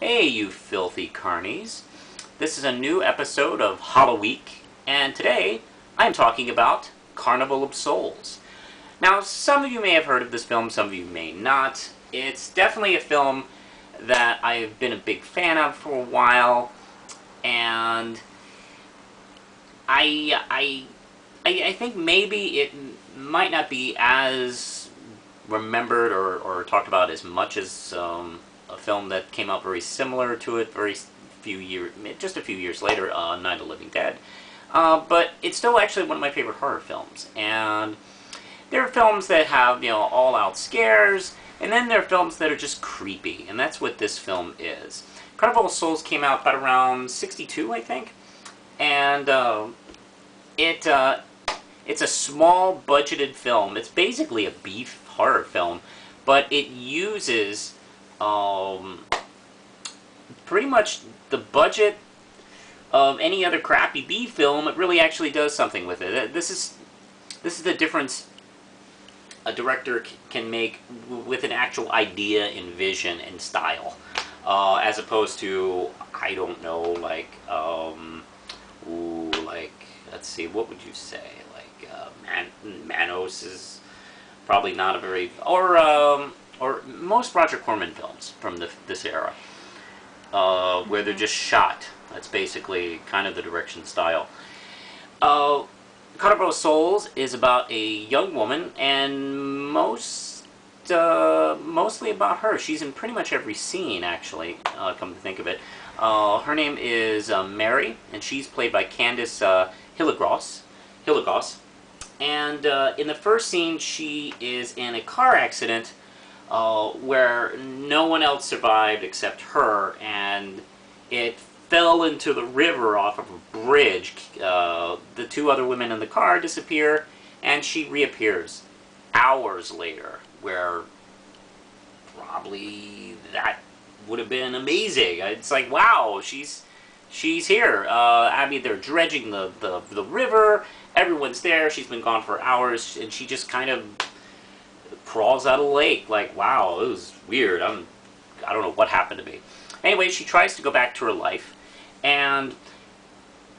Hey, you filthy carnies. This is a new episode of Halloweek, and today I'm talking about Carnival of Souls. Now, some of you may have heard of this film, some of you may not. It's definitely a film that I've been a big fan of for a while, and I think maybe it might not be as remembered or talked about as much as a film that came out very similar to it just a few years later, Night of the Living Dead. But it's still actually one of my favorite horror films. And there are films that have, all-out scares, and then there are films that are just creepy, and that's what this film is. Carnival of Souls came out about around '62, I think, and it's a small budgeted film. It's basically a B horror film, but it uses pretty much the budget of any other crappy B film. It really actually does something with it. This is the difference a director can make with an actual idea and vision and style, as opposed to, I don't know, like let's see, what would you say? Like Manos is probably not a very, or most Roger Corman films from this era, where they're just shot. That's basically kind of the direction style. Carnival of Souls is about a young woman, and mostly about her. She's in pretty much every scene, actually, come to think of it. Her name is Mary, and she's played by Candice Hilligoss. And in the first scene, she is in a car accident where no one else survived except her, and it fell into the river off of a bridge. The two other women in the car disappear, and she reappears hours later, where probably that would have been amazing. It's like, wow, she's here. I mean, they're dredging the river, everyone's there, she's been gone for hours, and she just kind of crawls out of the lake. Like, wow, it was weird. I don't know what happened to me. Anyway, she tries to go back to her life, and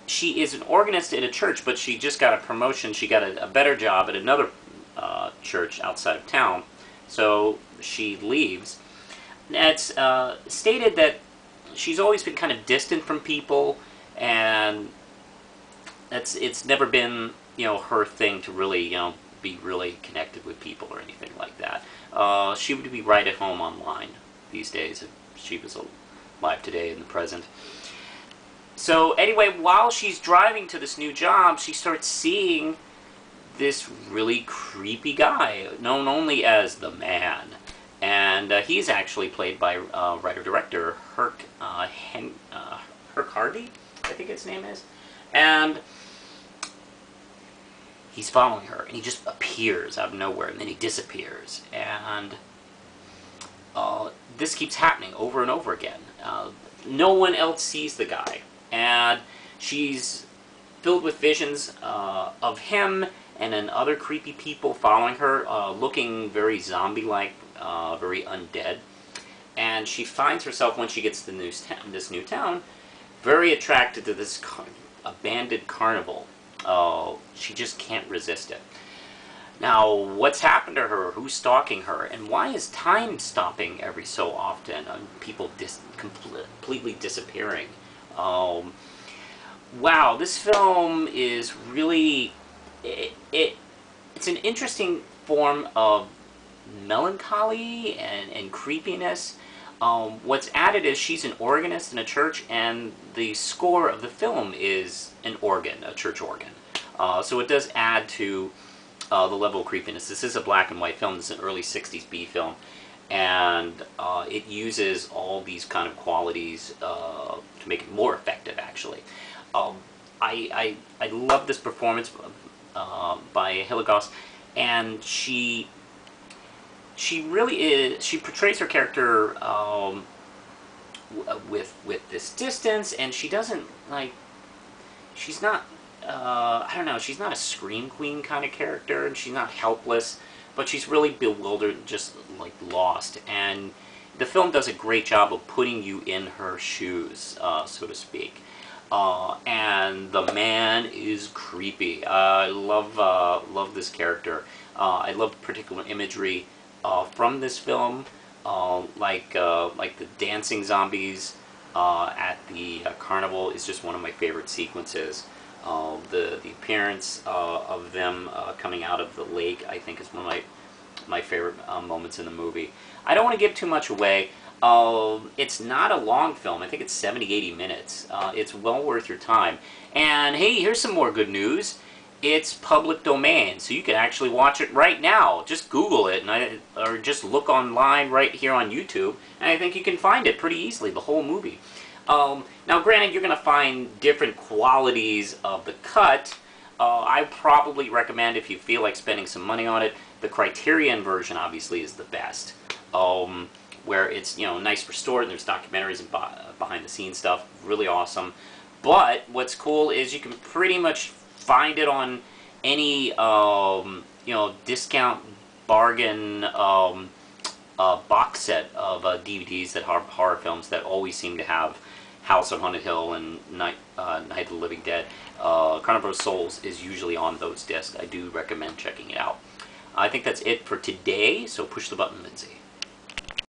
she is an organist in a church, but she just got a promotion. She got a better job at another church outside of town, so she leaves. It's stated that she's always been kind of distant from people, and it's never been, her thing to really, be really connected with people or anything like that. She would be right at home online these days if she was alive today in the present. So anyway, while she's driving to this new job, she starts seeing this really creepy guy, known only as the Man. And he's actually played by writer-director Herc Harvey, I think his name is. And he's following her, and he just appears out of nowhere, and then he disappears. And this keeps happening over and over again. No one else sees the guy, and she's filled with visions of him and then other creepy people following her, looking very zombie-like, very undead. And she finds herself, when she gets to this new town, very attracted to this abandoned carnival. She just can't resist it. Now, what's happened to her? Who's stalking her? And why is time stopping every so often? People completely disappearing. Wow, this film is really... It's an interesting form of melancholy and creepiness. What's added is she's an organist in a church, and the score of the film is an organ, a church organ. So it does add to the level of creepiness. This is a black and white film. This is an early '60s B film, and it uses all these kind of qualities to make it more effective, actually. I love this performance by Hilligoss, and she really is. She portrays her character with this distance, and she doesn't she's not. I don't know. She's not a scream queen kind of character, and she's not helpless, but she's really bewildered, just like lost. And the film does a great job of putting you in her shoes, so to speak. And the man is creepy. I love this character. I love particular imagery from this film, like the dancing zombies at the carnival is just one of my favorite sequences. The appearance of them coming out of the lake, I think, is one of my favorite moments in the movie. I don't want to give too much away. It's not a long film. I think it's 70-80 minutes. It's well worth your time. And hey, here's some more good news. It's public domain, so you can actually watch it right now. Just Google it, or just look online right here on YouTube, and I think you can find it pretty easily, the whole movie. Now, granted, you're going to find different qualities of the cut. I probably recommend, if you feel like spending some money on it, the Criterion version obviously is the best, where it's, you know, nice restored, and there's documentaries and behind-the-scenes stuff, really awesome. But what's cool is you can pretty much find it on any, you know, discount bargain box set of DVDs that are horror films that always seem to have House on Haunted Hill and Night of the Living Dead. Carnival of Souls is usually on those discs. I do recommend checking it out. I think that's it for today, so push the button, Lindsay.